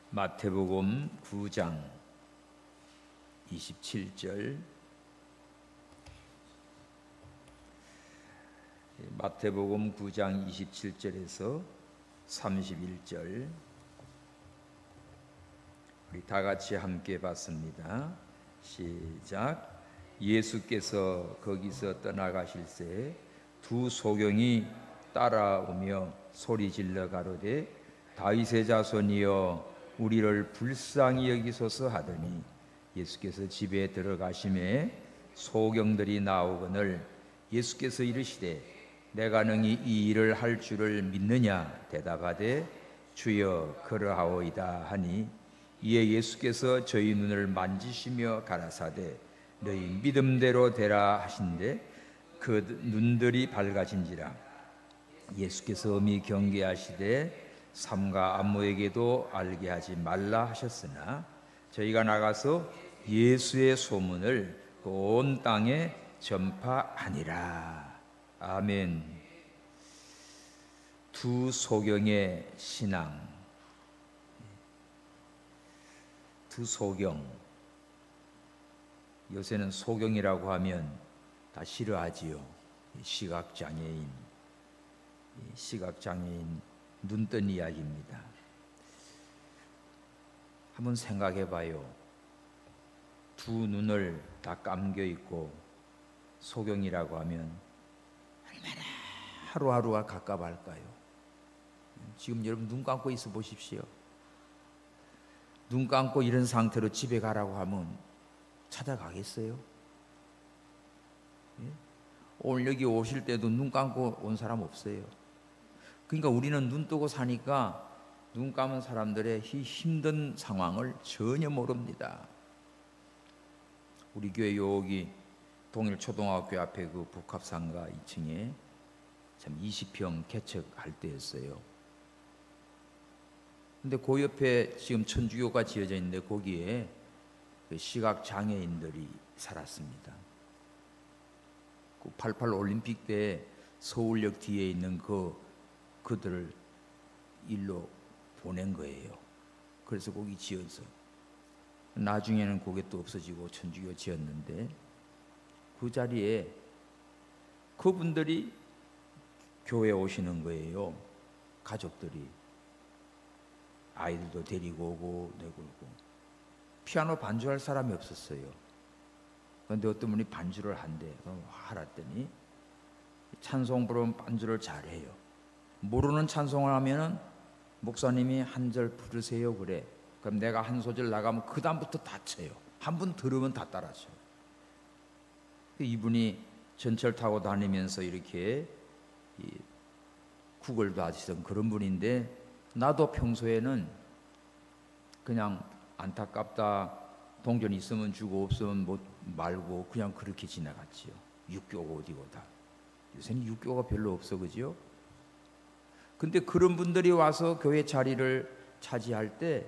마태복음 9장 27절, 마태복음 9장 27절에서 31절 우리 다 같이 함께 봤습니다. 시작. 예수께서 거기서 떠나가실새 두 소경이 따라오며 소리질러 가로되 다윗의 자손이여 우리를 불쌍히 여기소서 하더니 예수께서 집에 들어가심에 소경들이 나오거늘 예수께서 이르시되 내가 능히 이 일을 할 줄을 믿느냐 대답하되 주여 그러하오이다 하니 이에 예수께서 저희 눈을 만지시며 가라사대 너희 믿음대로 되라 하신대 그 눈들이 밝아진지라. 예수께서 엄히 경계하시되 삼가 안모에게도 알게 하지 말라 하셨으나 저희가 나가서 예수의 소문을 온 땅에 전파하니라. 아멘. 두 소경의 신앙. 두 소경. 요새는 소경이라고 하면 다 싫어하지요. 시각장애인 눈뜬 이야기입니다. 한번 생각해 봐요. 두 눈을 다 감겨 있고 소경이라고 하면 얼마나 하루하루가 갑갑할까요? 지금 여러분 눈 감고 있어 보십시오. 눈 감고 이런 상태로 집에 가라고 하면 찾아가겠어요? 오늘 여기 오실 때도 눈 감고 온 사람 없어요. 그러니까 우리는 눈 뜨고 사니까 눈 감은 사람들의 힘든 상황을 전혀 모릅니다. 우리 교회 여기 동일초등학교 앞에 그 복합상가 2층에 참 20평 개척할 때였어요. 근데 그 옆에 지금 천주교가 지어져 있는데 거기에 그 시각장애인들이 살았습니다. 그 88 올림픽 때 서울역 뒤에 있는 그들을 일로 보낸 거예요. 그래서 거기 지어서 나중에는 그게 또 없어지고 천주교 지었는데 그 자리에 그분들이 교회에 오시는 거예요. 가족들이 아이들도 데리고 오고 내고 피아노 반주할 사람이 없었어요. 그런데 어떤 분이 반주를 한대. 그럼 하랬더니 찬송 부르면 반주를 잘해요. 모르는 찬송을 하면은 목사님이 한 절 부르세요 그래. 그럼 내가 한 소절 나가면 그 다음부터 다 쳐요. 한 번 들으면 다 따라 쳐요. 이분이 전철 타고 다니면서 이렇게 구걸도 하시던 그런 분인데 나도 평소에는 그냥 안타깝다, 동전 있으면 주고 없으면 못 말고 그냥 그렇게 지나갔지요. 육교가 어디고 다. 요새는 육교가 별로 없어, 그죠? 근데 그런 분들이 와서 교회 자리를 차지할 때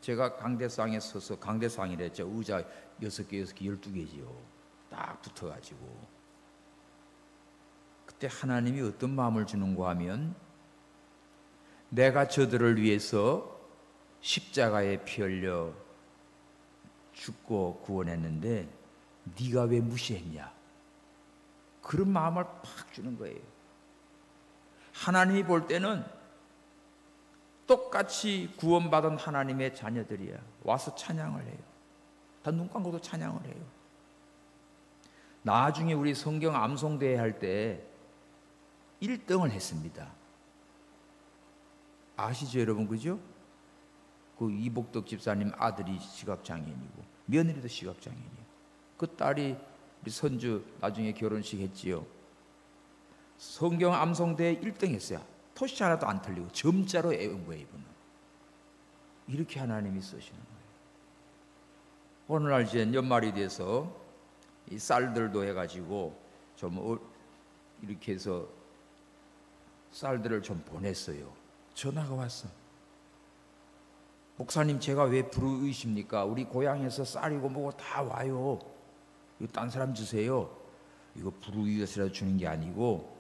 제가 강대상에 서서, 강대상이랬죠. 의자 6개, 12개지요. 딱 붙어가지고. 그때 하나님이 어떤 마음을 주는가 하면 내가 저들을 위해서 십자가에 피 흘려 죽고 구원했는데 네가 왜 무시했냐? 그런 마음을 팍 주는 거예요. 하나님이 볼 때는 똑같이 구원받은 하나님의 자녀들이야. 와서 찬양을 해요. 다 눈 감고도 찬양을 해요. 나중에 우리 성경 암송대회 할 때 1등을 했습니다. 아시죠 여러분, 그죠? 그 이복덕 집사님 아들이 시각장애인이고 며느리도 시각장애인이고 그 딸이 우리 선주 나중에 결혼식 했지요. 성경 암송대회 1등 했어요. 토시 하나도 안 틀리고 점자로 외운 거예요. 이분은. 이렇게 하나님이 쓰시는 거예요. 오늘날 이제 연말이 돼서 이 쌀들도 해가지고 좀 이렇게 해서 쌀들을 좀 보냈어요. 전화가 왔어. 목사님 제가 왜 부르십니까? 우리 고향에서 쌀이고 뭐고 다 와요. 이거 딴 사람 주세요. 이거 부르기 위해서 주는 게 아니고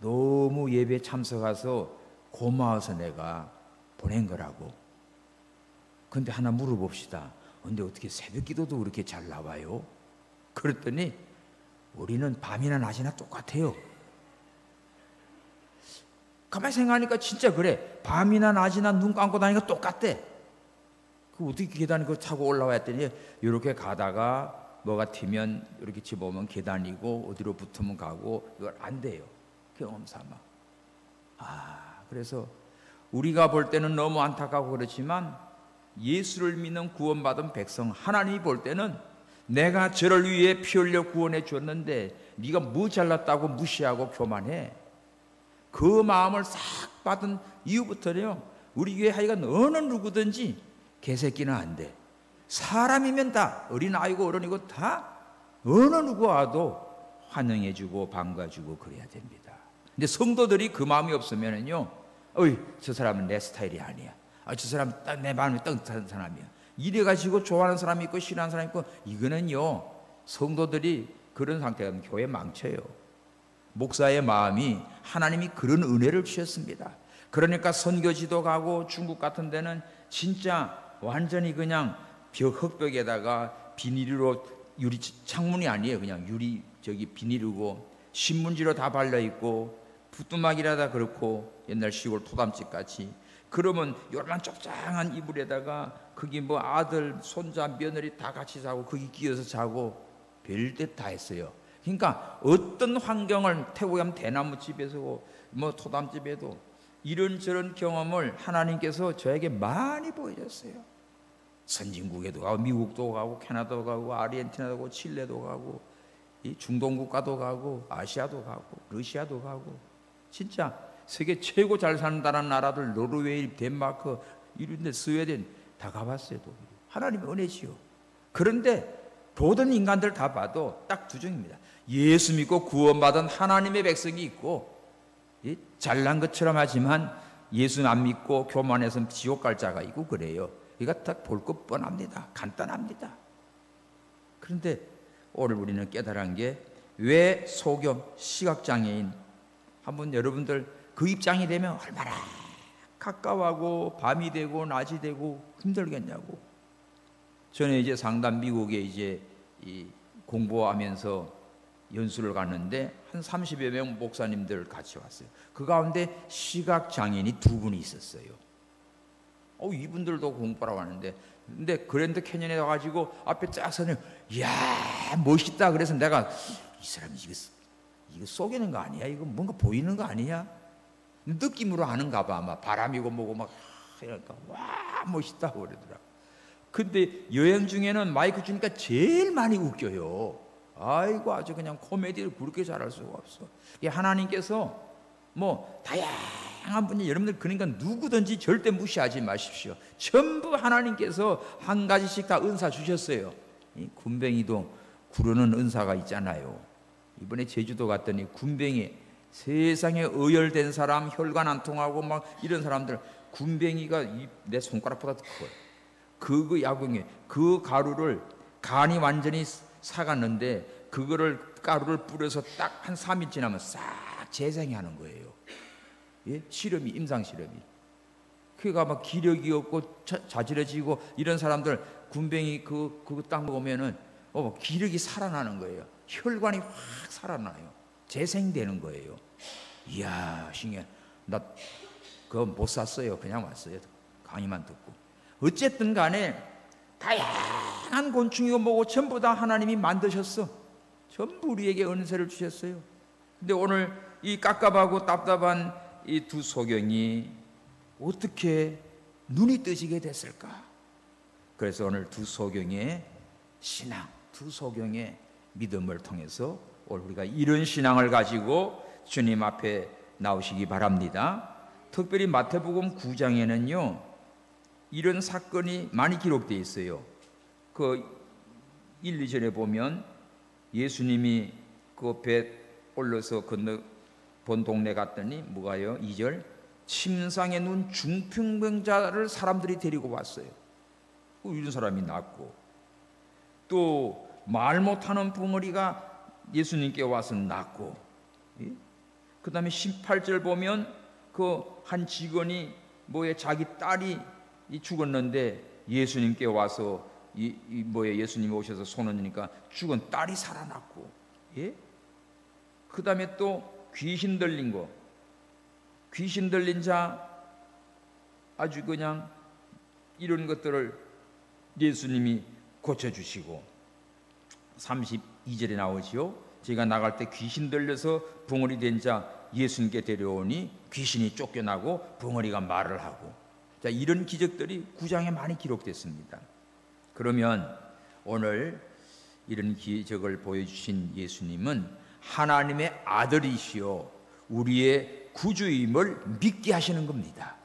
너무 예배 참석해서 고마워서 내가 보낸 거라고. 근데 하나 물어봅시다. 근데 어떻게 새벽 기도도 그렇게 잘 나와요? 그랬더니 우리는 밤이나 낮이나 똑같아요. 가만히 생각하니까 진짜 그래. 밤이나 낮이나 눈 감고 다니니까 똑같대. 그 어떻게 계단 그 타고 올라와 했더니 이렇게 가다가 뭐가 튀면 이렇게 집어오면 계단이고 어디로 붙으면 가고 이걸 안 돼요. 경험 삼아. 그래서 우리가 볼 때는 너무 안타깝고 그렇지만 예수를 믿는 구원받은 백성 하나님이 볼 때는 내가 저를 위해 피 흘려 구원해 줬는데 네가 뭐 잘났다고 무시하고 교만해. 그 마음을 싹 받은 이후부터는요, 우리 교회 하여간 어느 누구든지 개새끼는 안 돼. 사람이면 다 어린아이고 어른이고 다 어느 누구 와도 환영해주고 반가주고 그래야 됩니다. 근데 성도들이 그 마음이 없으면은요, 어이 저 사람은 내 스타일이 아니야. 저 사람 내 마음이 떠는 사람이야. 이래가지고 좋아하는 사람이 있고 싫어하는 사람이 있고, 이거는요 성도들이 그런 상태가 교회 망쳐요. 목사의 마음이 하나님이 그런 은혜를 주셨습니다. 그러니까 선교지도 가고 중국 같은 데는 진짜 완전히 그냥 흙벽에다가 비닐로, 유리 창문이 아니에요. 그냥 유리 비닐이고 신문지로 다 발려 있고 부뚜막이라다 그렇고 옛날 시골 토담집 같이. 그러면 요런 좁장한 이불에다가 거기 뭐 아들, 손자, 며느리 다 같이 자고 거기 끼어서 자고 별짓 다 했어요. 그러니까 어떤 환경을 태국에 가면 대나무 집에서 뭐 토담집에도 이런저런 경험을 하나님께서 저에게 많이 보여줬어요. 선진국에도 가고 미국도 가고 캐나다도 가고 아르헨티나도 가고 칠레도 가고 이 중동 국가도 가고 아시아도 가고 러시아도 가고 진짜 세계 최고 잘 산다는 나라들 노르웨이, 덴마크 이런 데 스웨덴 다 가봤어요. 하나님의 은혜지요. 그런데 모든 인간들 다 봐도 딱 두 종입니다. 예수 믿고 구원받은 하나님의 백성이 있고 잘난 것처럼 하지만 예수 안 믿고 교만해서 지옥 갈 자가 있고 그래요. 이거 딱 볼 것 뻔합니다. 간단합니다. 그런데 오늘 우리는 깨달은 게 왜 소경, 시각장애인 한번 여러분들 그 입장이 되면 얼마나 가까워하고 밤이 되고 낮이 되고 힘들겠냐고. 저는 이제 상담 미국에 이제 공부하면서 연수를 갔는데 한 30여 명 목사님들 같이 왔어요. 그 가운데 시각장애인이 2분이 있었어요. 이분들도 공부하러 왔는데, 근데 그랜드 캐년에 와가지고 앞에 쫙 서는, 이야 멋있다. 그래서 내가 이 사람이 이거 속이는 거 아니야? 이거 뭔가 보이는 거 아니야? 느낌으로 하는가 봐. 아마 바람이고 뭐고 막 이러니까 와 멋있다고 그러더라. 근데 여행 중에는 마이크 주니까 제일 많이 웃겨요. 아이고 아주 그냥 코미디를 그렇게 잘할 수가 없어. 하나님께서 뭐 다양한 분이 여러분들 그러니까 누구든지 절대 무시하지 마십시오. 전부 하나님께서 한 가지씩 다 은사 주셨어요. 이 군뱅이도 구르는 은사가 있잖아요. 이번에 제주도 갔더니 군뱅이 세상에 의열된 사람, 혈관 안 통하고 막 이런 사람들 군뱅이가 내 손가락보다 더 커요. 그 야구에 그 가루를 간이 완전히 사갔는데 그거를 가루를 뿌려서 딱 한 3일 지나면 싹 재생하는 거예요. 예? 실험이 임상 실험이. 그가 막 기력이 없고 자질해지고 이런 사람들 군뱅이 그거 딱 먹으면은 기력이 살아나는 거예요. 혈관이 확 살아나요. 재생되는 거예요. 이야 신기해. 나 그거 못 샀어요. 그냥 왔어요. 강의만 듣고. 어쨌든 간에 다양한 곤충이고 뭐고 전부 다 하나님이 만드셨어. 전부 우리에게 은혜를 주셨어요. 근데 오늘 이 깝깝하고 답답한 이 두 소경이 어떻게 눈이 뜨지게 됐을까? 그래서 오늘 두 소경의 신앙, 두 소경의 믿음을 통해서 오늘 우리가 이런 신앙을 가지고 주님 앞에 나오시기 바랍니다. 특별히 마태복음 9장에는요 이런 사건이 많이 기록되어 있어요. 그 1, 2절에 보면 예수님이 그 배 올려서 건너 본 동네 갔더니 뭐가요? 2절 침상에 누운 중풍병자를 사람들이 데리고 왔어요. 이런 사람이 낫고 또 말 못하는 붕어리가 예수님께 와서 낫고 그 다음에 18절 보면 그 한 직원이 자기 딸이 죽었는데 예수님께 와서 예수님이 오셔서 손 얹으니까 죽은 딸이 살아났고, 예? 그 다음에 또 귀신 들린 자 아주 그냥 이런 것들을 예수님이 고쳐주시고, 32절에 나오지요. 제가 나갈 때 귀신 들려서 붕어리 된 자 예수님께 데려오니 귀신이 쫓겨나고 붕어리가 말을 하고, 자, 이런 기적들이 9장에 많이 기록됐습니다. 그러면 오늘 이런 기적을 보여주신 예수님은 하나님의 아들이시요 우리의 구주임을 믿게 하시는 겁니다.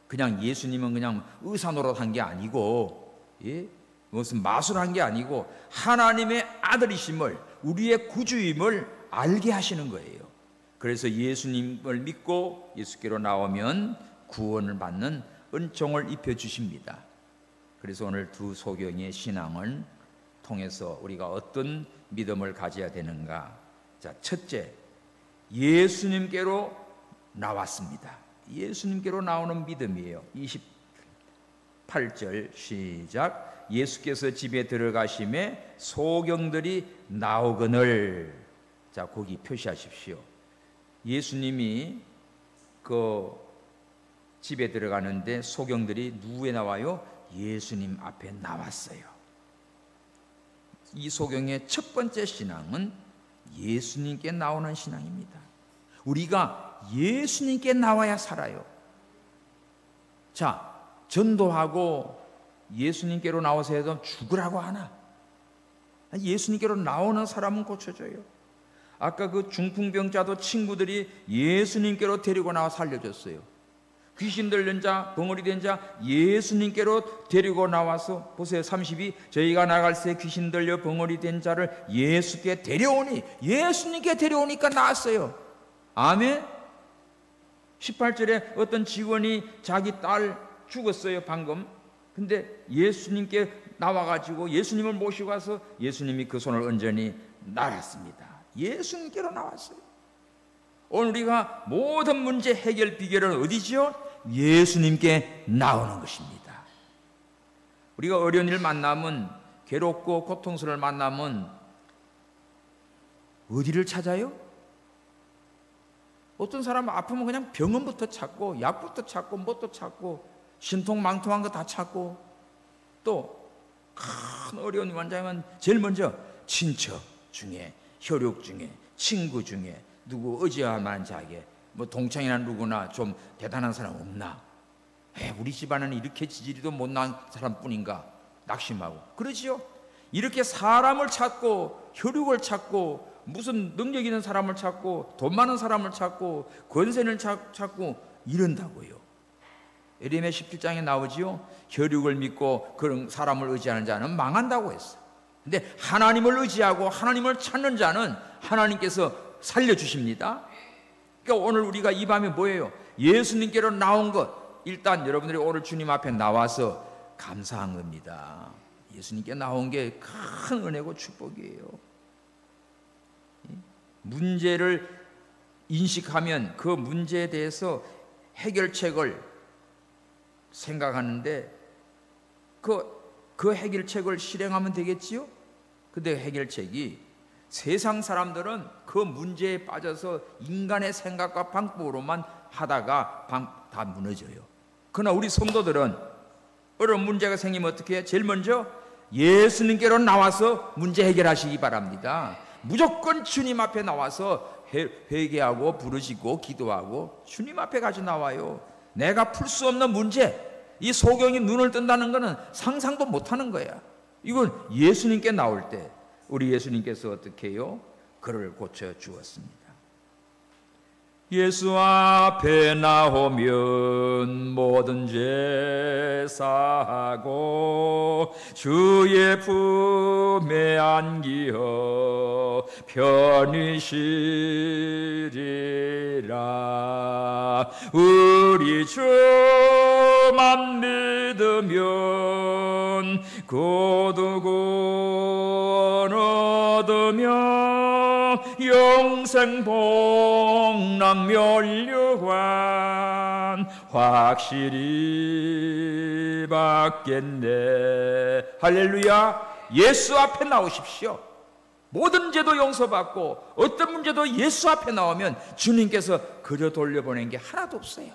그냥 예수님은 그냥 의사 노릇한 게 아니고, 예? 무슨 마술한 게 아니고 하나님의 아들이심을, 우리의 구주임을 알게 하시는 거예요. 그래서 예수님을 믿고 예수께로 나오면 구원을 받는 은총을 입혀주십니다. 그래서 오늘 두 소경의 신앙을 통해서 우리가 어떤 믿음을 가져야 되는가. 자, 첫째, 예수님께로 나왔습니다. 예수님께로 나오는 믿음이에요. 28절 시작. 예수께서 집에 들어가심에 소경들이 나오거늘. 자, 거기 표시하십시오. 예수님이 그 집에 들어가는데 소경들이 누구에 나와요? 예수님 앞에 나왔어요. 이 소경의 첫 번째 신앙은 예수님께 나오는 신앙입니다. 우리가 예수님께 나와야 살아요. 자, 전도하고 예수님께로 나와서 해도 죽으라고 하나? 예수님께로 나오는 사람은 고쳐줘요. 아까 그 중풍병자도 친구들이 예수님께로 데리고 나와 살려줬어요. 귀신 들린 자, 벙어리 된 자 예수님께로 데리고 나와서 보세요. 32, 저희가 나갈새 귀신 들려 벙어리 된 자를 예수께 데려오니, 예수님께 데려오니까 나았어요. 아멘. 18절에 어떤 직원이 자기 딸 죽었어요, 방금. 근데 예수님께 나와가지고 예수님을 모시고 와서 예수님이 그 손을 얹으니 날았습니다. 예수님께로 나왔어요. 오늘 우리가 모든 문제 해결 비결은 어디지요? 예수님께 나오는 것입니다. 우리가 어려운 일 만나면, 괴롭고 고통스러운 만나면 어디를 찾아요? 어떤 사람은 아프면 그냥 병원부터 찾고 약부터 찾고 뭣도 찾고 신통망통한 거 다 찾고, 또 큰 어려운 환자면 제일 먼저 친척 중에, 혈육 중에, 친구 중에 누구 의지할 자에게, 동창이나 누구나 좀 대단한 사람 없나? 우리 집안은 이렇게 지지리도 못난 사람뿐인가? 낙심하고 그러지요. 이렇게 사람을 찾고 혈육을 찾고 무슨 능력 있는 사람을 찾고 돈 많은 사람을 찾고 권세를 찾고 이런다고요. 에레미야 17장에 나오지요. 혈육을 믿고 그런 사람을 의지하는 자는 망한다고 했어. 근데 하나님을 의지하고 하나님을 찾는 자는 하나님께서 살려주십니다. 그러니까 오늘 우리가 이 밤에 뭐예요? 예수님께로 나온 것, 일단 여러분들이 오늘 주님 앞에 나와서 감사한 겁니다. 예수님께 나온 게 큰 은혜고 축복이에요. 문제를 인식하면 그 문제에 대해서 해결책을 생각하는데 그 해결책을 실행하면 되겠지요? 근데 해결책이, 세상 사람들은 그 문제에 빠져서 인간의 생각과 방법으로만 하다가 다 무너져요. 그러나 우리 성도들은 어려운 문제가 생기면 어떻게 해요? 제일 먼저 예수님께로 나와서 문제 해결하시기 바랍니다. 무조건 주님 앞에 나와서 회개하고 부르짖고 기도하고 주님 앞에 가서 나와요. 내가 풀 수 없는 문제, 이 소경이 눈을 뜬다는 것은 상상도 못하는 거야. 이건 예수님께 나올 때 우리 예수님께서 어떻게 해요? 그를 고쳐 주었습니다. 예수 앞에 나오면 모든 죄 사하고 주의 품에 안기어 편히 쉬리라. 우리 주만 믿으면 고두군 얻으며 영생 복락 면류관 확실히 받겠네. 할렐루야. 예수 앞에 나오십시오. 모든 죄도 용서받고 어떤 문제도 예수 앞에 나오면 주님께서 그려 돌려보낸 게 하나도 없어요.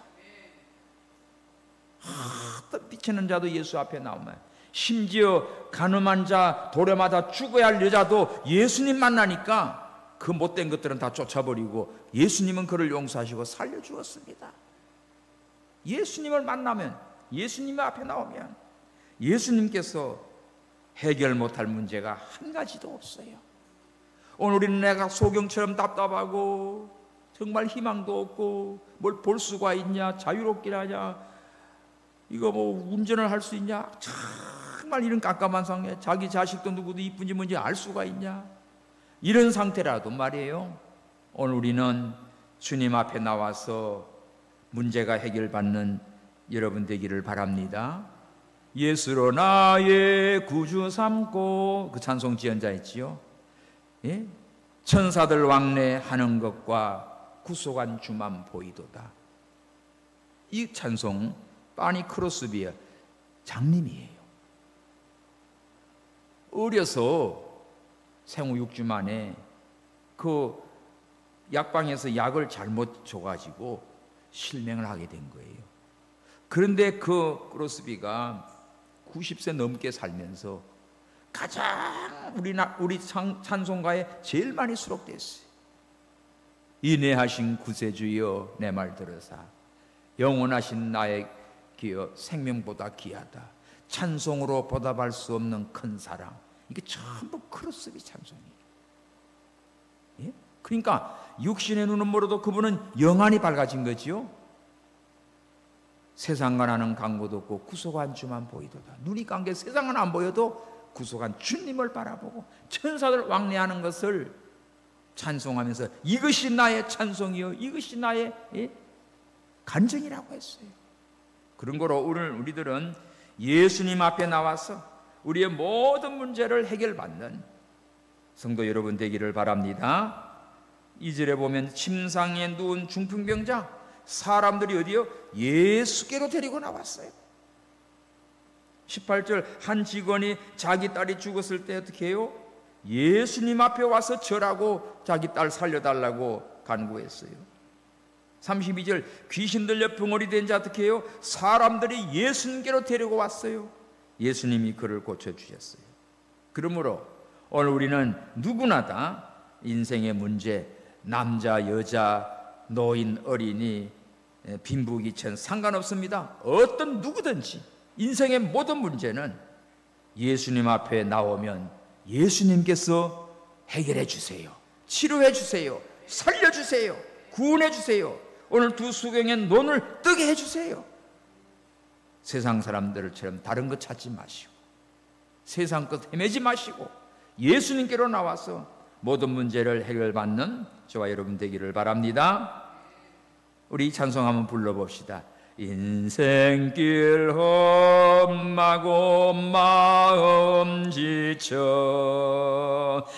어떤 비치는 자도 예수 앞에 나오면, 심지어 가늠한 자, 도래마다 죽어야 할 여자도 예수님 만나니까 그 못된 것들은 다 쫓아버리고 예수님은 그를 용서하시고 살려주었습니다. 예수님을 만나면, 예수님 앞에 나오면 예수님께서 해결 못할 문제가 한 가지도 없어요. 오늘 우리는 내가 소경처럼 답답하고 정말 희망도 없고 뭘 볼 수가 있냐, 자유롭긴 하냐, 이거 뭐 운전을 할 수 있냐, 정말 이런 깜깜한 상황에 자기 자식도 누구도 이쁜지 뭔지 알 수가 있냐, 이런 상태라도 말이에요, 오늘 우리는 주님 앞에 나와서 문제가 해결받는 여러분 되기를 바랍니다. 예수로 나의 구주 삼고, 그 찬송 지연자 있지요. 예? 천사들 왕래하는 것과 구속한 주만 보이도다. 이 찬송 파니 크로스비의 장님이에요. 어려서 생후 6주 만에 그 약방에서 약을 잘못 줘가지고 실명을 하게 된 거예요. 그런데 그 크로스비가 90세 넘게 살면서 가장 우리 찬송가에 제일 많이 수록됐어요. 인애하신 구세주여 내 말 들으사, 영원하신 나의 기여 생명보다 귀하다, 찬송으로 보답할 수 없는 큰 사랑. 이게 전부 크로스비 찬송이에요. 예? 그러니까 육신의 눈은 멀어도 그분은 영안이 밝아진 거지요. 세상과 나는 강고도 없고 구속한 주만 보이도다. 눈이 깐 게 세상은 안 보여도 구속한 주님을 바라보고 천사들 왕래하는 것을 찬송하면서 이것이 나의 찬송이요, 이것이 나의 간증이라고 했어요. 그런 거로 오늘 우리들은 예수님 앞에 나와서 우리의 모든 문제를 해결받는 성도 여러분 되기를 바랍니다. 2절에 보면 침상에 누운 중풍병자, 사람들이 어디요? 예수께로 데리고 나왔어요. 18절, 한 직원이 자기 딸이 죽었을 때 어떻게 해요? 예수님 앞에 와서 절하고 자기 딸 살려달라고 간구했어요. 32절, 귀신 들려 붕어리 된 자 어떻게 해요? 사람들이 예수님께로 데리고 왔어요. 예수님이 그를 고쳐주셨어요. 그러므로 오늘 우리는 누구나 다 인생의 문제, 남자, 여자, 노인, 어린이, 빈부귀천 상관없습니다. 어떤 누구든지 인생의 모든 문제는 예수님 앞에 나오면 예수님께서 해결해 주세요, 치료해 주세요, 살려 주세요, 구원해 주세요. 오늘 두 수경의 논을 뜨게 해주세요. 세상 사람들처럼 다른 것 찾지 마시고 세상 것 헤매지 마시고 예수님께로 나와서 모든 문제를 해결받는 저와 여러분 되기를 바랍니다. 우리 찬송 한번 불러봅시다. 인생길 험하고 마음 지쳐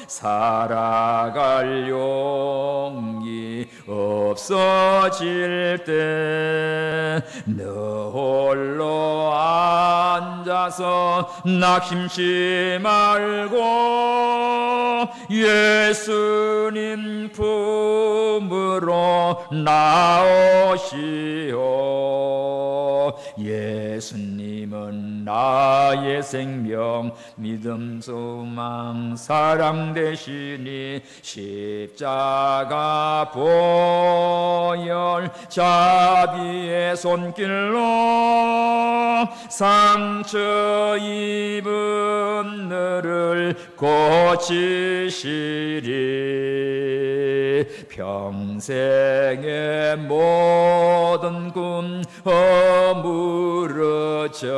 살아갈 용기 없어질 때 너 홀로 앉아서 낙심치 말고 예수님 품으로 나오시오. 예수님은 나의 생명, 믿음, 소망, 사랑 되시니 십자가 보혈 자비의 손길로 상처 입은 너를 고치시리. 평생의 모든 꿈 허물어져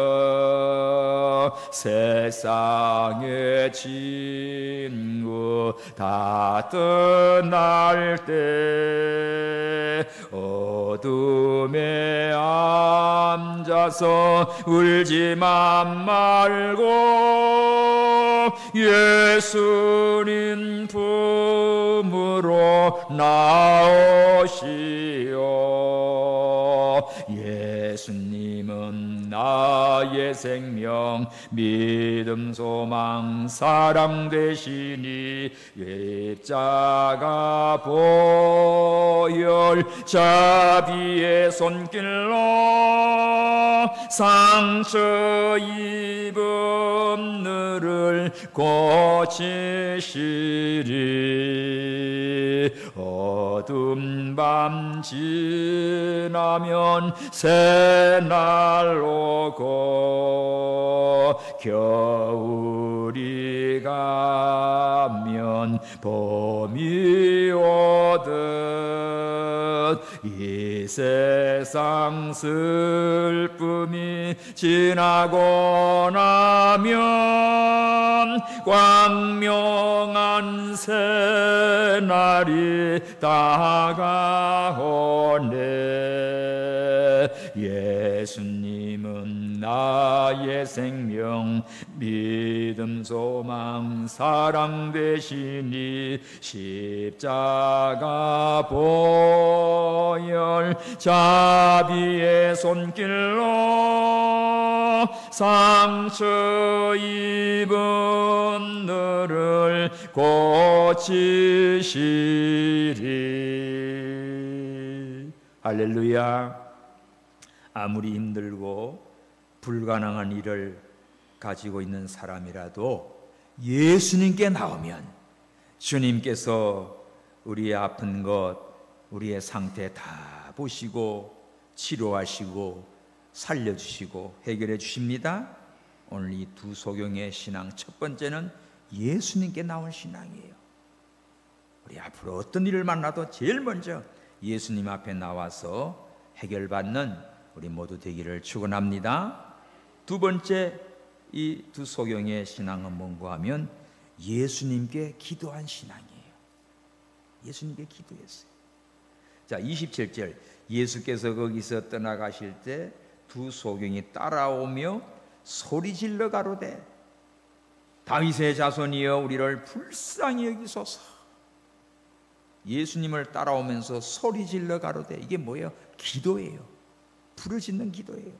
세상의 친구 다 떠날 때 어둠에 앉아서 울지만 말고 예수님 품으로 나오시오. 예수님 예수님은 나의 생명 믿음 소망 사랑 되시니 십자가 보혈 자비의 손길로 상처 입은 너를 고치시리. 어두운 밤 지나면 새날 오고 겨울이 가면 봄이 오듯 이 세상 슬픔이 지나고 나면 광명한 새날이 다가오네. 예수님은 나의 생명 믿음 소망 사랑 되시니 십자가 보혈 자비의 손길로 상처 입은 너를 고치시리. 할렐루야. 아무리 힘들고 불가능한 일을 가지고 있는 사람이라도 예수님께 나오면 주님께서 우리의 아픈 것, 우리의 상태 다 보시고 치료하시고 살려주시고 해결해 주십니다. 오늘 이 두 소경의 신앙, 첫 번째는 예수님께 나온 신앙이에요. 우리 앞으로 어떤 일을 만나도 제일 먼저 예수님 앞에 나와서 해결받는 우리 모두 되기를 축원합니다. 두 번째, 이 두 소경의 신앙은 뭔가 하면 예수님께 기도한 신앙이에요. 예수님께 기도했어요. 자, 27절, 예수께서 거기서 떠나가실 때 두 소경이 따라오며 소리질러 가로되 다윗의 자손이여 우리를 불쌍히 여기소서. 예수님을 따라오면서 소리질러 가로되, 이게 뭐예요? 기도예요. 부르짖는 기도예요.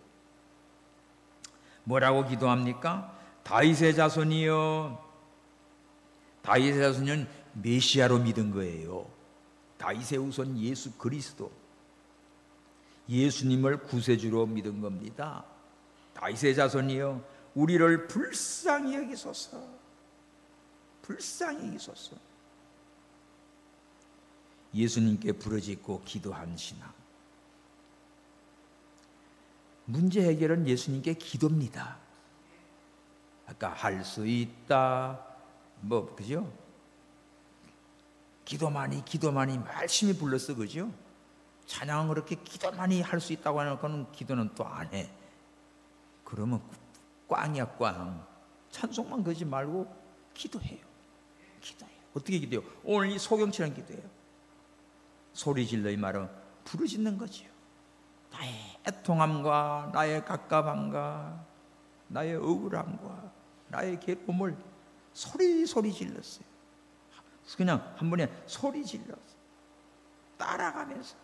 뭐라고 기도합니까? 다윗의 자손이여. 다윗의 자손은 메시아로 믿은 거예요. 다윗의 후손 예수 그리스도, 예수님을 구세주로 믿은 겁니다. 다윗의 자손이여 우리를 불쌍히 여기소서. 불쌍히 여기소서. 예수님께 부르짖고 기도한 신앙. 문제 해결은 예수님께 기도입니다. 아까 할 수 있다, 그죠? 기도만이 열심히 불렀어, 그죠? 찬양은 그렇게 기도만이 할 수 있다고 하는 기도는 또 안 해. 그러면 꽝이야, 꽝. 찬송만 그러지 말고 기도해요. 기도해요. 어떻게 기도해요? 오늘 이 소경처럼 기도해요. 소리 질러, 이 말은 부르짖는 거지요. 나의 애통함과 나의 갑갑함과 나의 억울함과 나의 괴로움을 소리 질렀어요. 그냥 한 번에 소리 질렀어요. 따라가면서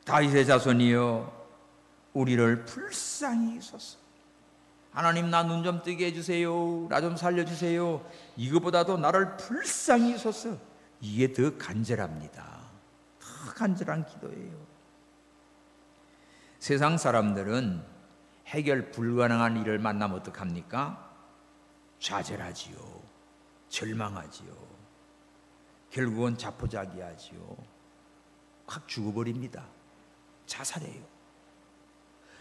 다윗의 자손이여 우리를 불쌍히 여기소서. 하나님, 나 눈 좀 뜨게 해주세요. 나 좀 살려주세요. 이거보다도 나를 불쌍히 여기소서. 이게 더 간절합니다. 더 간절한 기도예요. 세상 사람들은 해결 불가능한 일을 만나면 어떡합니까? 좌절하지요. 절망하지요. 결국은 자포자기하지요. 확 죽어버립니다. 자살해요.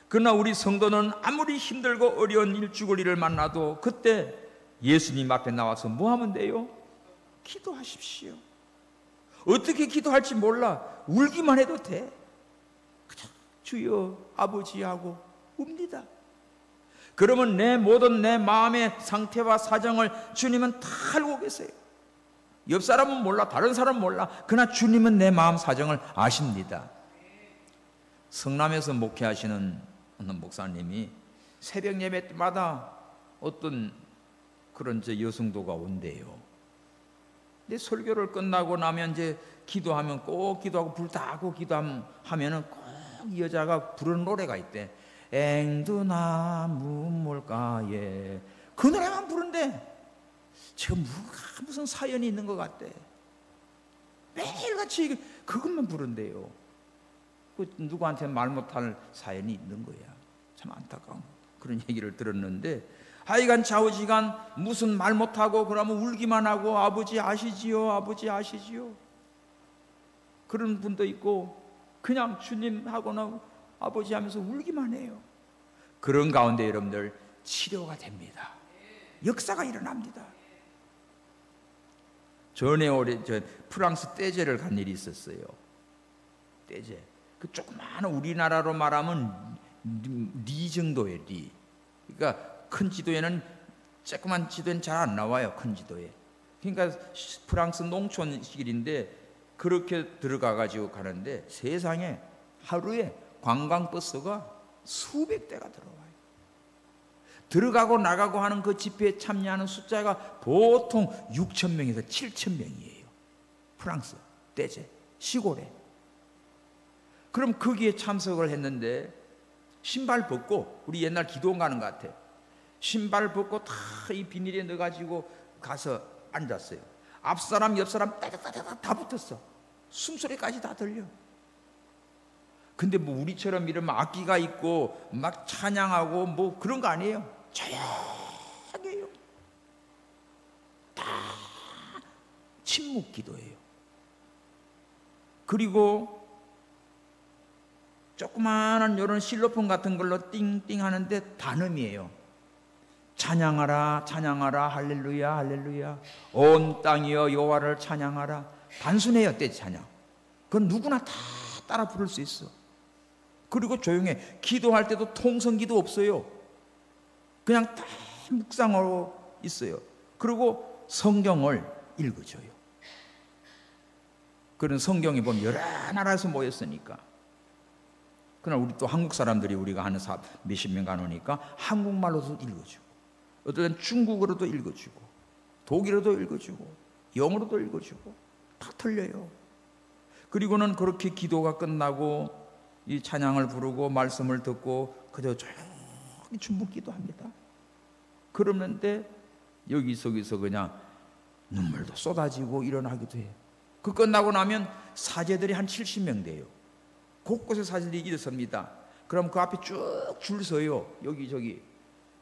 그러나 우리 성도는 아무리 힘들고 어려운 일, 죽을 일을 만나도 그때 예수님 앞에 나와서 뭐 하면 돼요? 기도하십시오. 어떻게 기도할지 몰라. 울기만 해도 돼. 그냥 주여 아버지 하고 웁니다. 그러면 내 모든 내 마음의 상태와 사정을 주님은 다 알고 계세요. 옆 사람은 몰라, 다른 사람은 몰라. 그러나 주님은 내 마음 사정을 아십니다. 성남에서 목회하시는 어느 목사님이 새벽 예배 때마다 어떤 그런 여성도가 온대요. 근데 설교를 끝나고 나면 이제 기도하면 꼭 기도하고 불 다 하고 기도하면은 꼭 이 여자가 부르는 노래가 있대. 앵두나무 물가에. 그 노래만 부른대. 지금 무슨 사연이 있는 것 같대. 매일같이 그것만 부른대요. 누구한테 말 못할 사연이 있는 거야. 참 안타까운 그런 얘기를 들었는데, 하여간 좌우지간 무슨 말 못하고 그러면 울기만 하고, 아버지 아시지요, 아버지 아시지요, 그런 분도 있고, 그냥 주님하고는 아버지 하면서 울기만 해요. 그런 가운데 여러분들 치료가 됩니다. 역사가 일어납니다. 전에 프랑스 떼제를 간 일이 있었어요. 떼제. 그 조그마한 우리나라로 말하면 리 정도예요. 리. 그러니까 큰 지도에는, 조그만 지도에는 잘 안 나와요. 큰 지도에. 그러니까 프랑스 농촌길인데 그렇게 들어가 가지고 가는데, 세상에 하루에 관광버스가 수백 대가 들어와요. 들어가고 나가고 하는 그 집회에 참여하는 숫자가 보통 6,000명에서 7,000명이에요. 프랑스 떼제 시골에. 그럼 거기에 참석을 했는데, 신발 벗고, 우리 옛날 기도원 가는 것 같아. 신발 벗고 다 이 비닐에 넣어가지고 가서 앉았어요. 앞사람 옆사람 따닥따닥 다 붙었어. 숨소리까지 다 들려. 근데 뭐 우리처럼 이러면 악기가 있고 막 찬양하고 뭐 그런 거 아니에요. 조용해요. 다 침묵 기도예요. 그리고 조그마한 이런 실로폰 같은 걸로 띵띵 하는데 단음이에요. 찬양하라 찬양하라 할렐루야 할렐루야, 온 땅이여 여호와를 찬양하라. 단순해요. 때 찬양. 그건 누구나 다 따라 부를 수 있어. 그리고 조용해. 기도할 때도 통성기도 없어요. 그냥 다 묵상하고 있어요. 그리고 성경을 읽어줘요. 그런 성경이 보면 여러 나라에서 모였으니까. 그러나 우리 또 한국 사람들이, 우리가 하는 몇십 명 가노니까 한국말로도 읽어주고, 어떤 중국어로도 읽어주고, 독일어도 읽어주고, 영어로도 읽어주고, 다 틀려요. 그리고는 그렇게 기도가 끝나고 이 찬양을 부르고 말씀을 듣고 그저 조용히 중국 기도합니다. 그러는데 여기저기서 그냥 눈물도 쏟아지고 일어나기도 해요. 그 끝나고 나면 사제들이 한 70명 돼요. 곳곳에 사제들이 일어섭니다. 그럼 그 앞에 쭉 줄 서요. 여기저기.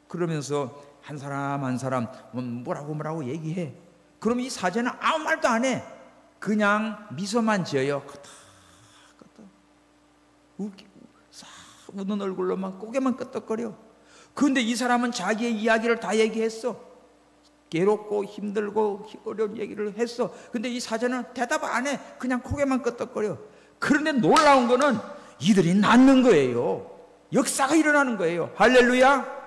그러면서 한 사람 한 사람 뭐라고 얘기해. 그럼 이 사제는 아무 말도 안 해. 그냥 미소만 지어요. 싹 웃는 얼굴로만 고개만 끄덕거려. 그런데 이 사람은 자기의 이야기를 다 얘기했어. 괴롭고 힘들고 어려운 얘기를 했어. 근데 이 사제는 대답 안 해. 그냥 고개만 끄덕거려. 그런데 놀라운 거는 이들이 낫는 거예요. 역사가 일어나는 거예요. 할렐루야.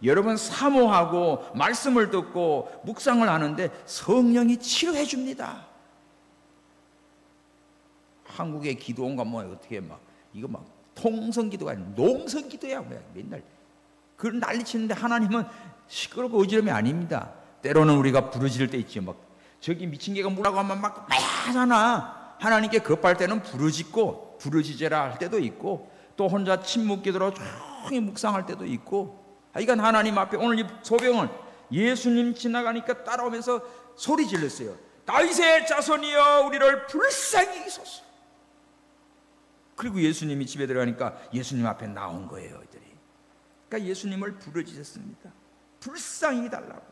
여러분, 사모하고 말씀을 듣고 묵상을 하는데 성령이 치료해 줍니다. 한국의 기도원가 뭐 어떻게 막 이거 막 통성기도가 아니라 농성기도야. 맨날 그런 난리치는데 하나님은 시끄럽고 어지럼이 아닙니다. 때로는 우리가 부르짖을 때 있죠. 막 저기 미친 개가 뭐라고 하면 막 하잖아. 하나님께 급할 때는 부르짖으라 할 때도 있고, 또 혼자 침묵기도로 조용히 묵상할 때도 있고. 하여간 하나님 앞에 오늘 이 소병은 예수님 지나가니까 따라오면서 소리 질렀어요. 다윗의 자손이여 우리를 불쌍히 여기소서. 그리고 예수님이 집에 들어가니까 예수님 앞에 나온 거예요. 이들이. 그러니까 예수님을 부르짖었습니다. 불쌍히 달라고.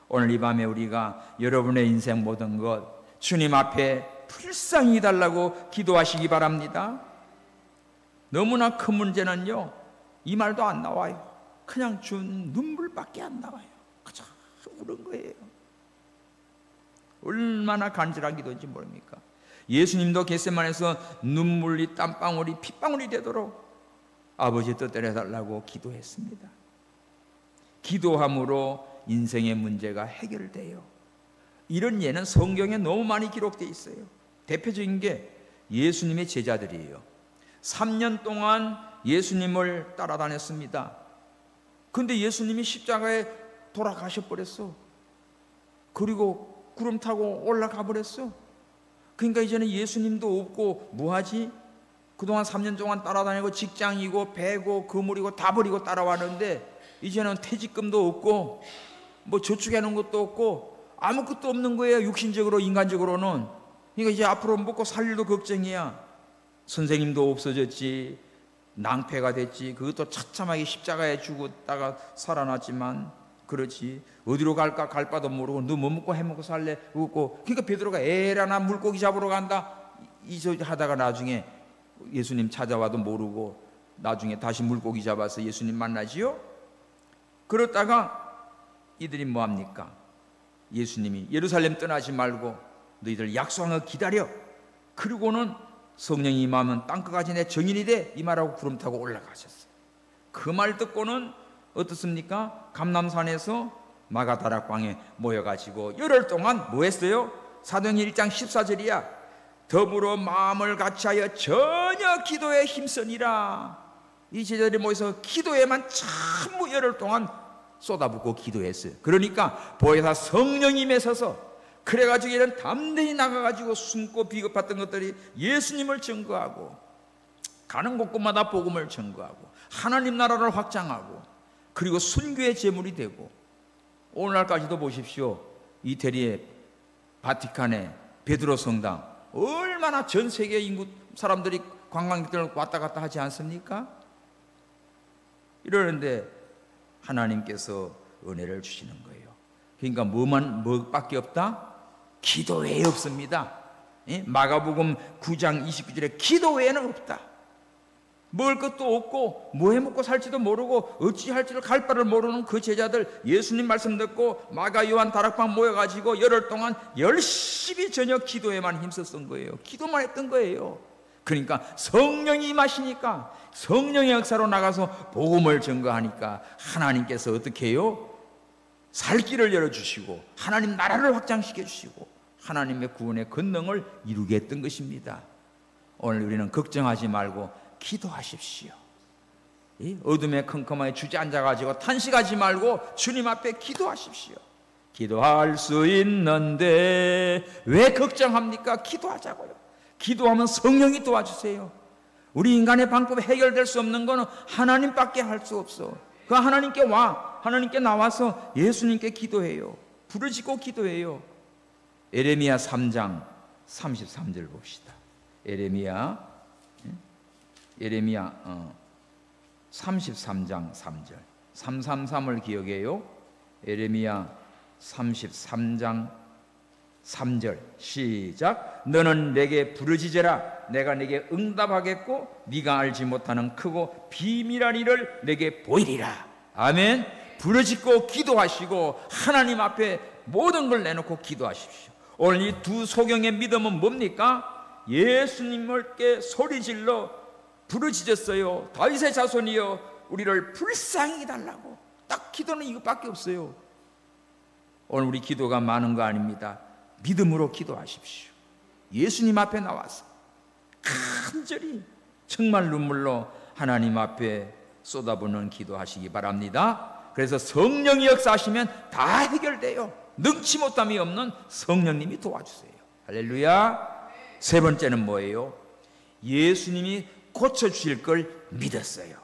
오늘 이 밤에 우리가 여러분의 인생 모든 것 주님 앞에 불쌍히 달라고 기도하시기 바랍니다. 너무나 큰 문제는요, 이 말도 안 나와요. 그냥 준 눈물밖에 안 나와요. 그저 우는 거예요. 얼마나 간절한 기도인지 모릅니까? 예수님도 겟세마네에서 눈물이 땀방울이 핏방울이 되도록 아버지 뜻대로 해달라고 기도했습니다. 기도함으로 인생의 문제가 해결돼요. 이런 예는 성경에 너무 많이 기록되어 있어요. 대표적인 게 예수님의 제자들이에요. 3년 동안 예수님을 따라다녔습니다. 근데 예수님이 십자가에 돌아가셔 버렸어. 그리고 구름 타고 올라가 버렸어. 그러니까 이제는 예수님도 없고 뭐하지? 그동안 3년 동안 따라다니고 직장이고 배고 그물이고 다 버리고 따라왔는데 이제는 퇴직금도 없고 뭐 저축해 놓은 것도 없고 아무것도 없는 거예요. 육신적으로 인간적으로는. 그러니까 이제 앞으로 먹고 살 일도 걱정이야. 선생님도 없어졌지, 낭패가 됐지. 그것도 처참하게 십자가에 죽었다가 살아났지만 그렇지. 어디로 갈까 갈 바도 모르고 너 뭐 먹고 해먹고 살래 없고. 그러니까 베드로가 에라 나 물고기 잡으러 간다 이저 하다가 나중에 예수님 찾아와도 모르고 나중에 다시 물고기 잡아서 예수님 만나지요. 그러다가 이들이 뭐합니까? 예수님이 예루살렘 떠나지 말고 너희들 약속한 거 기다려. 그리고는 성령이 임하면 땅끝까지 내 정인이 돼 이 말하고 구름 타고 올라가셨어요. 그 말 듣고는 어떻습니까? 감람산에서 마가다락방에 모여가지고 열흘 동안 뭐 했어요? 사도행전 1장 14절이야. 더불어 마음을 같이하여 전혀 기도에 힘쓰니라. 이 제자들이 모여서 기도에만 전부 열흘 동안 쏟아붓고 기도했어요. 그러니까 보혜사 성령이 임해서서 그래가지고 이런 담대히 나가가지고 숨고 비겁했던 것들이 예수님을 증거하고 가는 곳곳마다 복음을 증거하고 하나님 나라를 확장하고 그리고 순교의 제물이 되고 오늘날까지도 보십시오. 이태리의 바티칸의 베드로 성당 얼마나 전 세계 인구 사람들이 관광객들 왔다 갔다 하지 않습니까? 이러는데 하나님께서 은혜를 주시는 거예요. 그러니까 뭐밖에 없다? 기도 외에 없습니다. 마가복음 9장 29절에 기도 외에는 없다. 먹을 것도 없고 뭐 해먹고 살지도 모르고 어찌할지를 갈 바를 모르는 그 제자들 예수님 말씀 듣고 마가 요한 다락방 모여가지고 열흘 동안 열심히 저녁 기도에만 힘썼던 거예요. 기도만 했던 거예요. 그러니까 성령이 임하시니까 성령의 역사로 나가서 복음을 증거하니까 하나님께서 어떻게 해요? 살 길을 열어주시고 하나님 나라를 확장시켜 주시고 하나님의 구원의 권능을 이루게 했던 것입니다. 오늘 우리는 걱정하지 말고 기도하십시오. 어둠에 컴컴하게 주저앉아가지고 탄식하지 말고 주님 앞에 기도하십시오. 기도할 수 있는데 왜 걱정합니까? 기도하자고요. 기도하면 성령이 도와주세요. 우리 인간의 방법에 해결될 수 없는 것은 하나님밖에 할 수 없어. 그 하나님께 하나님께 나와서 예수님께 기도해요. 부르짖고 기도해요. 에레미야 3장 33절 봅시다. 에레미야 33장 3절 333을 기억해요. 에레미야 33장 3절 시작. 너는 내게 부르짖으라. 내가 내게 응답하겠고 네가 알지 못하는 크고 비밀한 일을 내게 보이리라. 아멘. 부르짖고 기도하시고 하나님 앞에 모든 걸 내놓고 기도하십시오. 오늘 이 두 소경의 믿음은 뭡니까? 예수님께 소리질러 부르짖었어요. 다윗의 자손이여 우리를 불쌍히 달라고. 딱 기도는 이것밖에 없어요. 오늘 우리 기도가 많은 거 아닙니다. 믿음으로 기도하십시오. 예수님 앞에 나와서 간절히 정말 눈물로 하나님 앞에 쏟아부는 기도하시기 바랍니다. 그래서 성령이 역사하시면 다 해결돼요. 능치 못함이 없는 성령님이 도와주세요. 할렐루야. 세 번째는 뭐예요? 예수님이 고쳐주실 걸 믿었어요.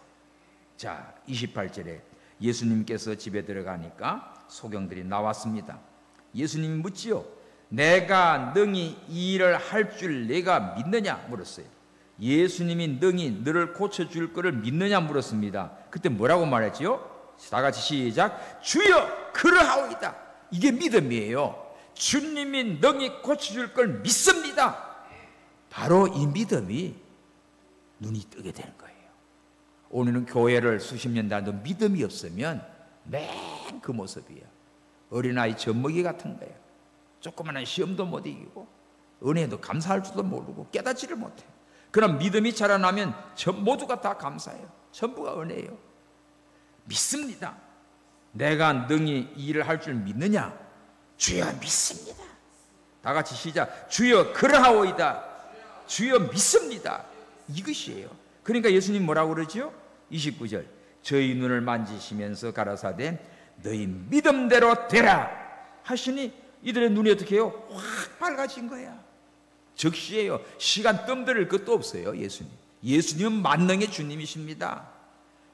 자, 28절에 예수님께서 집에 들어가니까 소경들이 나왔습니다. 예수님이 묻지요. 내가 능히 이 일을 할 줄 내가 믿느냐 물었어요. 예수님이 능히 너를 고쳐줄 거를 믿느냐 물었습니다. 그때 뭐라고 말했지요? 다 같이 시작. 주여 그러하오이다. 이게 믿음이에요. 주님이 능히 고쳐줄 걸 믿습니다. 바로 이 믿음이 눈이 뜨게 되는 거예요. 오늘은 교회를 수십 년 다녀도 믿음이 없으면 맨 그 모습이에요. 어린아이 젖먹이 같은 거예요. 조그마한 시험도 못 이기고 은혜도 감사할 줄도 모르고 깨닫지를 못해요. 그럼 믿음이 자라나면 모두가 다 감사해요. 전부가 은혜예요. 믿습니다. 내가 능히 이 일을 할 줄 믿느냐? 주여 믿습니다. 다 같이 시작. 주여 그러하오이다. 주여 믿습니다. 이것이에요. 그러니까 예수님 뭐라고 그러죠? 29절 저희 눈을 만지시면서 가라사대 너희 믿음대로 되라 하시니 이들의 눈이 어떻게 해요? 확 밝아진 거야. 즉시예요. 시간 뜸들일 것도 없어요. 예수님 예수님은 만능의 주님이십니다.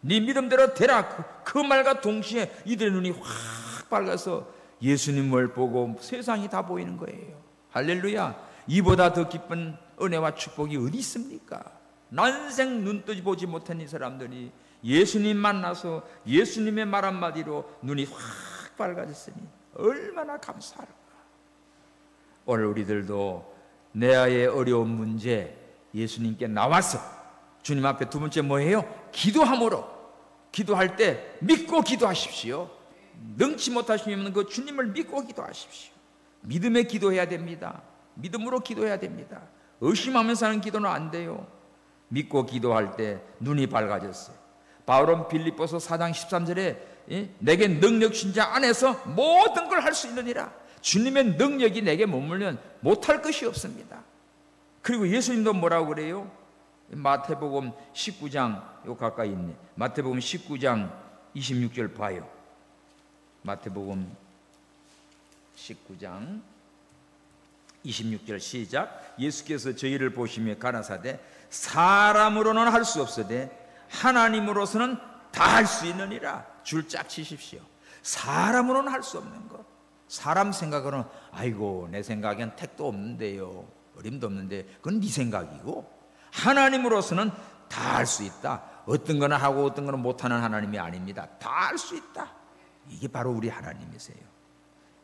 네 믿음대로 되라. 그 말과 동시에 이들의 눈이 확 밝아서 예수님을 보고 세상이 다 보이는 거예요. 할렐루야. 이보다 더 기쁜 은혜와 축복이 어디 있습니까? 난생 눈뜨지 보지 못한 이 사람들이 예수님 만나서 예수님의 말 한마디로 눈이 확 밝아졌으니 얼마나 감사할까. 오늘 우리들도 내 아이의 어려운 문제 예수님께 나와서 주님 앞에 두 번째 뭐예요? 기도함으로, 기도할 때 믿고 기도하십시오. 능치 못하시면 그 주님을 믿고 기도하십시오. 믿음에 기도해야 됩니다. 믿음으로 기도해야 됩니다. 의심하면서 하는 기도는 안 돼요. 믿고 기도할 때 눈이 밝아졌어요. 바울은 빌립보서 4장 13절에 내게 능력 신자 안에서 모든 걸 할 수 있느니라. 주님의 능력이 내게 머물면 못할 것이 없습니다. 그리고 예수님도 뭐라고 그래요? 마태복음 19장, 요 가까이 있네. 마태복음 19장 26절 봐요. 마태복음 19장 26절 시작. 예수께서 저희를 보시며 가라사대 사람으로는 할 수 없으되 하나님으로서는 다 할 수 있느니라. 줄 짝 치십시오. 사람으로는 할 수 없는 것. 사람 생각으로는 아이고 내 생각엔 택도 없는데요, 어림도 없는데 그건 네 생각이고, 하나님으로서는 다 할 수 있다. 어떤 거는 하고 어떤 거는 못하는 하나님이 아닙니다. 다 할 수 있다. 이게 바로 우리 하나님이세요.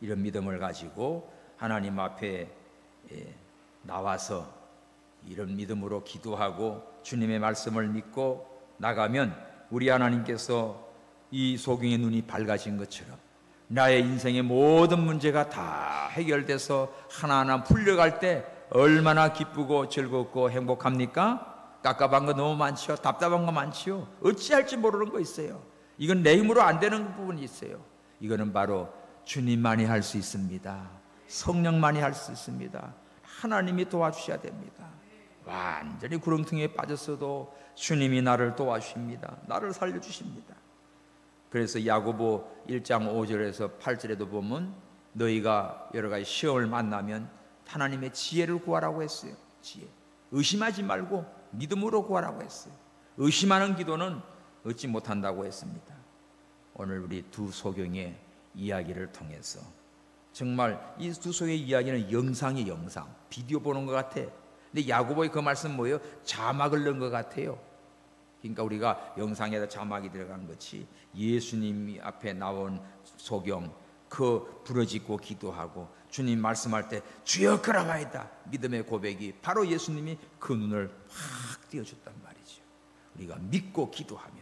이런 믿음을 가지고 하나님 앞에 나와서 이런 믿음으로 기도하고 주님의 말씀을 믿고 나가면 우리 하나님께서 이 소경의 눈이 밝아진 것처럼 나의 인생의 모든 문제가 다 해결돼서 하나하나 풀려갈 때 얼마나 기쁘고 즐겁고 행복합니까? 깝깝한 거 너무 많죠. 답답한 거 많죠. 어찌할지 모르는 거 있어요. 이건 내 힘으로 안 되는 부분이 있어요. 이거는 바로 주님만이 할 수 있습니다. 성령만이 할 수 있습니다. 하나님이 도와주셔야 됩니다. 완전히 구렁텅이에 빠졌어도 주님이 나를 도와주십니다. 나를 살려주십니다. 그래서 야고보 1장 5절에서 8절에도 보면 너희가 여러 가지 시험을 만나면 하나님의 지혜를 구하라고 했어요. 지혜. 의심하지 말고 믿음으로 구하라고 했어요. 의심하는 기도는 얻지 못한다고 했습니다. 오늘 우리 두 소경의 이야기를 통해서 정말 이 두 소경의 이야기는 영상이에요. 영상. 비디오 보는 것 같아. 근데 야고보의 그 말씀 뭐예요? 자막을 넣은 것 같아요. 그러니까 우리가 영상에다 자막이 들어간 것이 예수님 앞에 나온 소경, 그 부르짖고 기도하고 주님 말씀할 때 주여 그라가이다 믿음의 고백이 바로 예수님이 그 눈을 확 띄워줬단 말이죠. 우리가 믿고 기도하면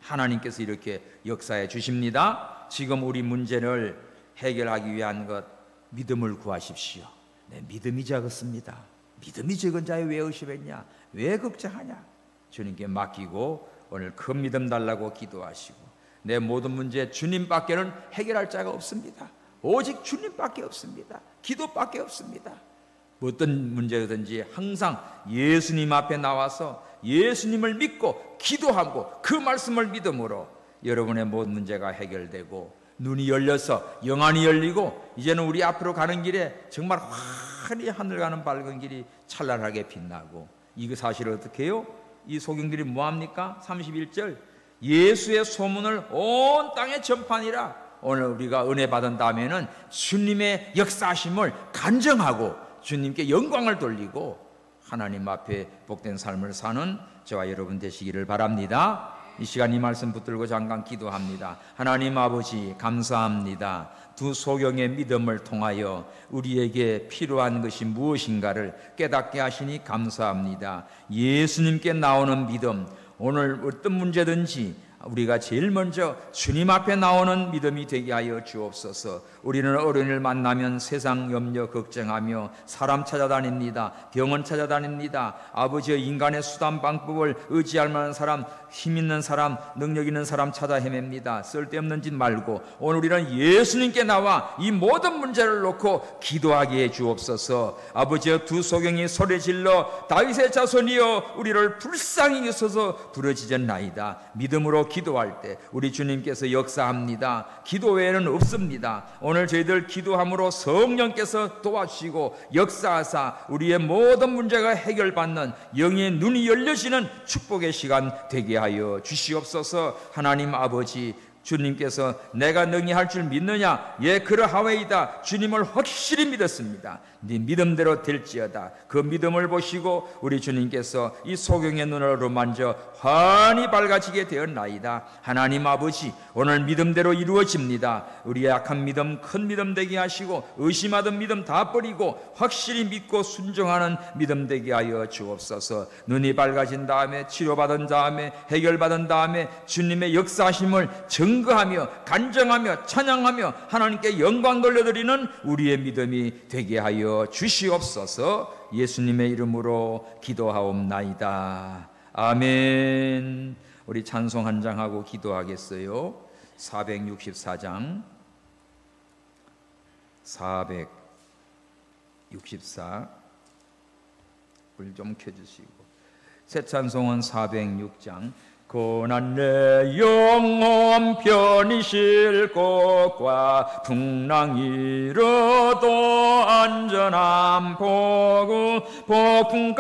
하나님께서 이렇게 역사해 주십니다. 지금 우리 문제를 해결하기 위한 것, 믿음을 구하십시오. 네, 믿음이 적었습니다. 믿음이 적은 자에 왜 의심했냐? 왜 걱정하냐? 주님께 맡기고 오늘 큰 믿음 달라고 기도하시고, 내 모든 문제 주님밖에는 해결할 자가 없습니다. 오직 주님밖에 없습니다. 기도밖에 없습니다. 어떤 문제든지 항상 예수님 앞에 나와서 예수님을 믿고 기도하고 그 말씀을 믿음으로 여러분의 모든 문제가 해결되고 눈이 열려서 영안이 열리고 이제는 우리 앞으로 가는 길에 정말 환히 하늘 가는 밝은 길이 찬란하게 빛나고, 이거 사실 어떻게 해요? 이 소경들이 뭐합니까? 31절 예수의 소문을 온 땅에 전파하니라. 오늘 우리가 은혜 받은 다음에는 주님의 역사하심을 간증하고 주님께 영광을 돌리고 하나님 앞에 복된 삶을 사는 저와 여러분 되시기를 바랍니다. 이 시간 이 말씀 붙들고 잠깐 기도합니다. 하나님 아버지 감사합니다. 두 소경의 믿음을 통하여 우리에게 필요한 것이 무엇인가를 깨닫게 하시니 감사합니다. 예수님께 나오는 믿음, 오늘 어떤 문제든지 우리가 제일 먼저 주님 앞에 나오는 믿음이 되게 하여 주옵소서. 우리는 어른을 만나면 세상 염려 걱정하며 사람 찾아다닙니다. 병원 찾아다닙니다. 아버지의 인간의 수단 방법을 의지할 만한 사람, 힘 있는 사람, 능력 있는 사람 찾아 헤맵니다. 쓸데없는 짓 말고 오늘 우리는 예수님께 나와 이 모든 문제를 놓고 기도하게 해 주옵소서. 아버지의 두 소경이 소리질러 다윗의 자손이여 우리를 불쌍히 여기소서 부르짖었나이다. 믿음으로 기도할 때 우리 주님께서 역사합니다. 기도 외에는 없습니다. 오늘 저희들 기도함으로 성령께서 도와주시고 역사하사 우리의 모든 문제가 해결받는 영의 눈이 열려지는 축복의 시간 되게 하여 주시옵소서. 하나님 아버지, 주님께서 내가 능히 할 줄 믿느냐? 예, 그러하오이다. 주님을 확실히 믿었습니다. 네 믿음대로 될지어다. 그 믿음을 보시고 우리 주님께서 이 소경의 눈으로 만져 환히 밝아지게 되었나이다. 하나님 아버지, 오늘 믿음대로 이루어집니다. 우리의 약한 믿음 큰 믿음 되게 하시고 의심하던 믿음 다 버리고 확실히 믿고 순종하는 믿음 되게 하여 주옵소서. 눈이 밝아진 다음에 치료받은 다음에 해결받은 다음에 주님의 역사하심을 증거하며 간증하며 찬양하며 하나님께 영광 돌려드리는 우리의 믿음이 되게 하여 주시옵소서. 예수님의 이름으로 기도하옵나이다. 아멘. 우리 찬송 한 장하고 기도하겠어요. 464장 464 불 좀 켜주시고, 새 찬송은 406장 고난 내 영혼 편히 쉴 곳과 풍랑 이르도 안전함 보고 폭풍까지도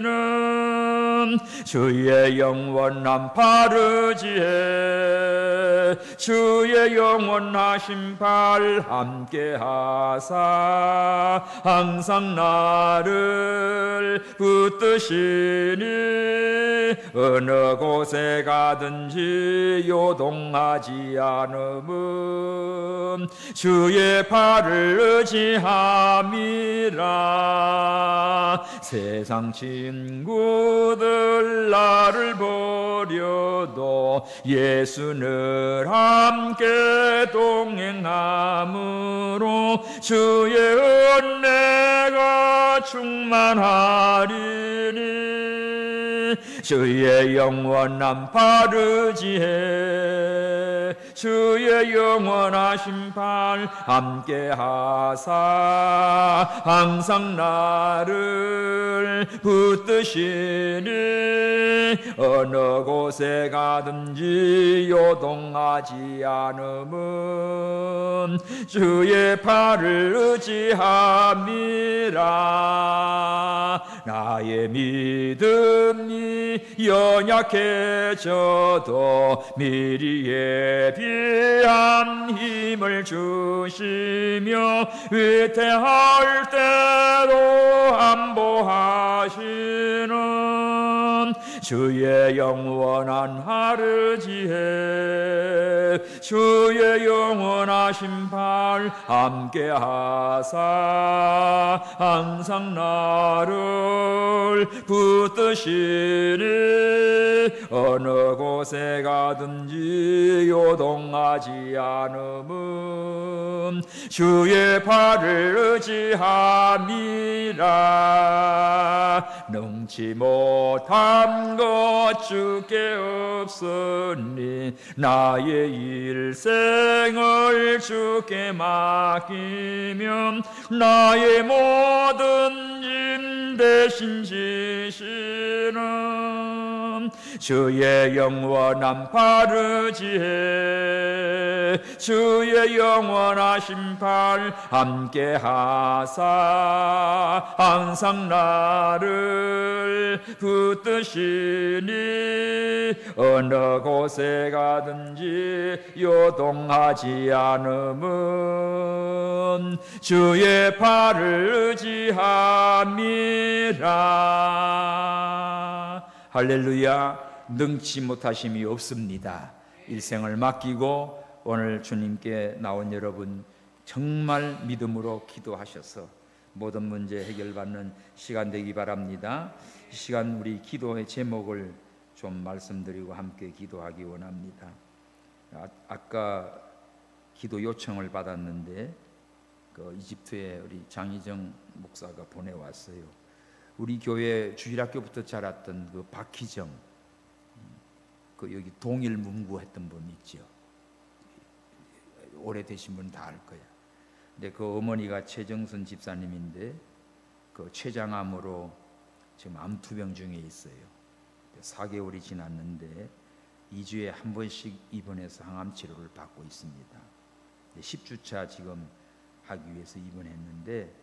다스리시는 주의 영원한 파르지에 주의 영원하신 발 함께하사 항상 나를 붙드시니 어느 곳에 가든지 요동하지 않음은 주의 발을 의지함이라. 세상 친구들 나를 버려도 예수는 함께 동행함으로 주의 은혜가 충만하리니 주의 영원한 파르지에 주의 영원하신 발 함께하사 항상 나를 붙드시니 어느 곳에 가든지 요동하지 않음은 주의 발을 의지함이라. 나의 믿음이 연약해져도 미리 예비한 힘을 주시며 위태할 때도 안보하시는 주의 영원한 하르지에 주의 영원하신 발 함께하사 항상 나를 붙드시니 어느 곳에 가든지 요동하지 않음은 주의 발을 의지함이라. 능치 못한 것 주께 없으니 나의 일생을 주께 맡기면 나의 모든 짐 대신 지시는 주의 영원한 파르지에 주의 영원하신 발 함께하사 항상 나를 붙드시니 어느 곳에 가든지 요동하지 않음은 주의 발을 의지함이라. 할렐루야. 능치 못하심이 없습니다. 일생을 맡기고 오늘 주님께 나온 여러분 정말 믿음으로 기도하셔서 모든 문제 해결받는 시간 되기 바랍니다. 이 시간 우리 기도의 제목을 좀 말씀드리고 함께 기도하기 원합니다. 아까 기도 요청을 받았는데 그 이집트에 우리 장희정 목사가 보내왔어요. 우리 교회 주일학교부터 자랐던 그 박희정, 그 여기 동일 문구했던 분 있죠. 오래되신 분 다 알 거야. 근데 그 어머니가 최정순 집사님인데 그 췌장암으로 지금 암투병 중에 있어요. 4개월이 지났는데 2주에 한 번씩 입원해서 항암 치료를 받고 있습니다. 10주차 지금 하기 위해서 입원했는데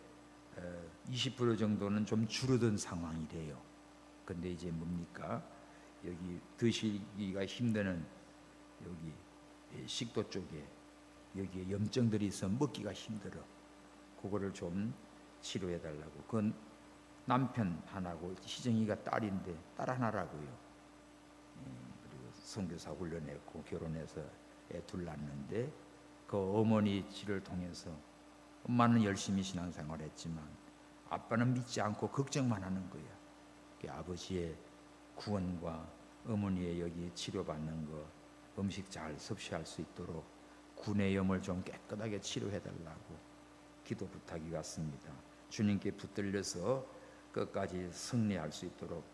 20% 정도는 좀 줄어든 상황이래요. 근데 이제 뭡니까? 여기 드시기가 힘드는 여기 식도 쪽에 여기에 염증들이 있어 먹기가 힘들어. 그거를 좀 치료해 달라고. 그건 남편 하나고 희정이가 딸인데 딸 하나라고요. 그리고 선교사 훈련했고 결혼해서 애 둘 낳았는데 그 어머니 치료를 통해서 엄마는 열심히 신앙생활했지만 아빠는 믿지 않고 걱정만 하는 거야. 그 아버지의 구원과 어머니의 여기 치료받는 거 음식 잘 섭취할 수 있도록 구내염을 좀 깨끗하게 치료해 달라고 기도 부탁이 갔습니다. 주님께 붙들려서 끝까지 승리할 수 있도록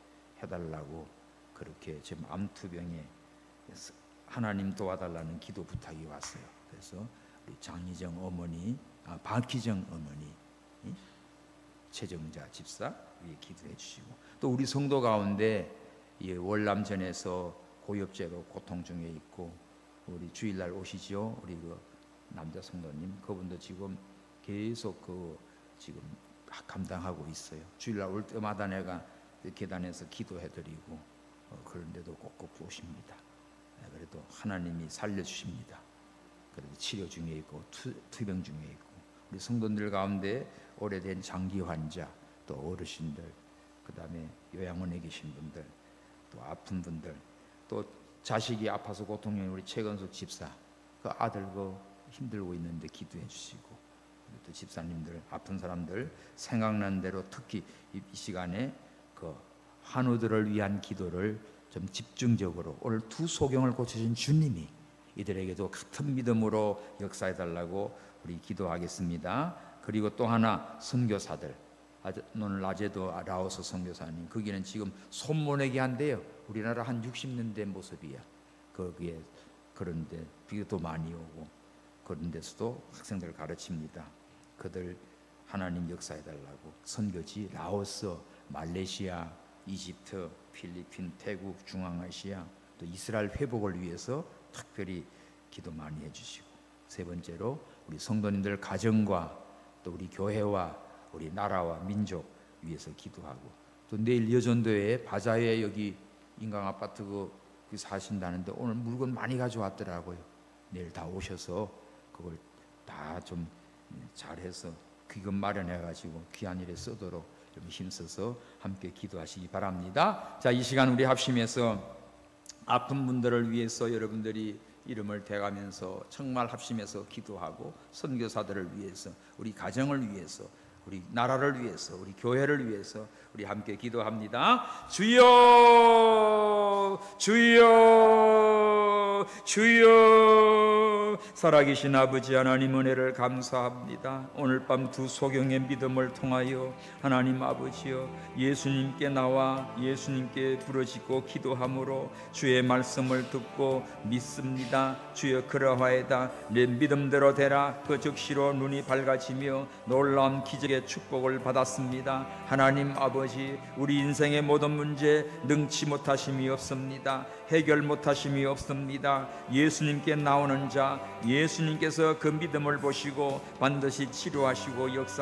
해달라고 그렇게 지금 암투병에 하나님 도와달라는 기도 부탁이 왔어요. 그래서 우리 장희정 어머니, 박희정 어머니, 최정자 집사 위에 기도해 주시고 또 우리 성도 가운데 월남전에서 고엽제로 고통 중에 있고 우리 주일날 오시죠. 우리 그 남자 성도님 그분도 지금 계속 지금 감당하고 있어요. 주일날 올 때마다 내가 계단에서 기도해드리고 그런데도 꼭꼭 오십니다. 그래도 하나님이 살려주십니다. 그래도 치료 중에 있고 투병 중에 있고 우리 성도들 가운데 오래된 장기 환자 또 어르신들 그 다음에 요양원에 계신 분들 또 아픈 분들 또 자식이 아파서 고통인 우리 최건숙 집사 그 아들 힘들고 있는데 기도해 주시고 또 집사님들 아픈 사람들 생각난 대로 특히 이 시간에 그 환우들을 위한 기도를 좀 집중적으로 오늘 두 소경을 고쳐준 주님이 이들에게도 같은 믿음으로 역사해 달라고 우리 기도하겠습니다. 그리고 또 하나 선교사들 오늘 낮에도 라오스 선교사님 거기는 지금 손모내기 한대요. 우리나라 한 60년 된 모습이야. 거기에 그런데 비도 많이 오고 그런 데서도 학생들을 가르칩니다. 그들 하나님 역사해 달라고 선교지 라오스, 말레이시아, 이집트, 필리핀, 태국, 중앙아시아 또 이스라엘 회복을 위해서 특별히 기도 많이 해주시고 세 번째로 우리 성도님들 가정과 또 우리 교회와 우리 나라와 민족 위해서 기도하고 또 내일 여전도에 바자회 여기 인강 아파트 그 사신다는데 오늘 물건 많이 가져왔더라고요. 내일 다 오셔서 그걸 다 좀 잘해서 귀금 마련해 가지고 귀한 일에 쓰도록 좀 힘써서 함께 기도하시기 바랍니다. 자, 이 시간 우리 합심해서 아픈 분들을 위해서 여러분들이 이름을 대가면서 정말 합심해서 기도하고 선교사들을 위해서 우리 가정을 위해서 우리 나라를 위해서 우리 교회를 위해서 우리 함께 기도합니다. 주여 주여 주여 살아계신 아버지 하나님 은혜를 감사합니다. 오늘 밤 두 소경의 믿음을 통하여 하나님 아버지여 예수님께 나와 예수님께 부르짖고 기도함으로 주의 말씀을 듣고 믿습니다. 주여 그러하에다 내 믿음대로 되라. 그 즉시로 눈이 밝아지며 놀라운 기적의 축복을 받았습니다. 하나님 아버지 우리 인생의 모든 문제 능치 못하심이 없습니다. 해결 못하심이 없습니다. 예수님께 나오는 자 예수님께서 그 믿음을 보시고 반드시 치료하시고 역사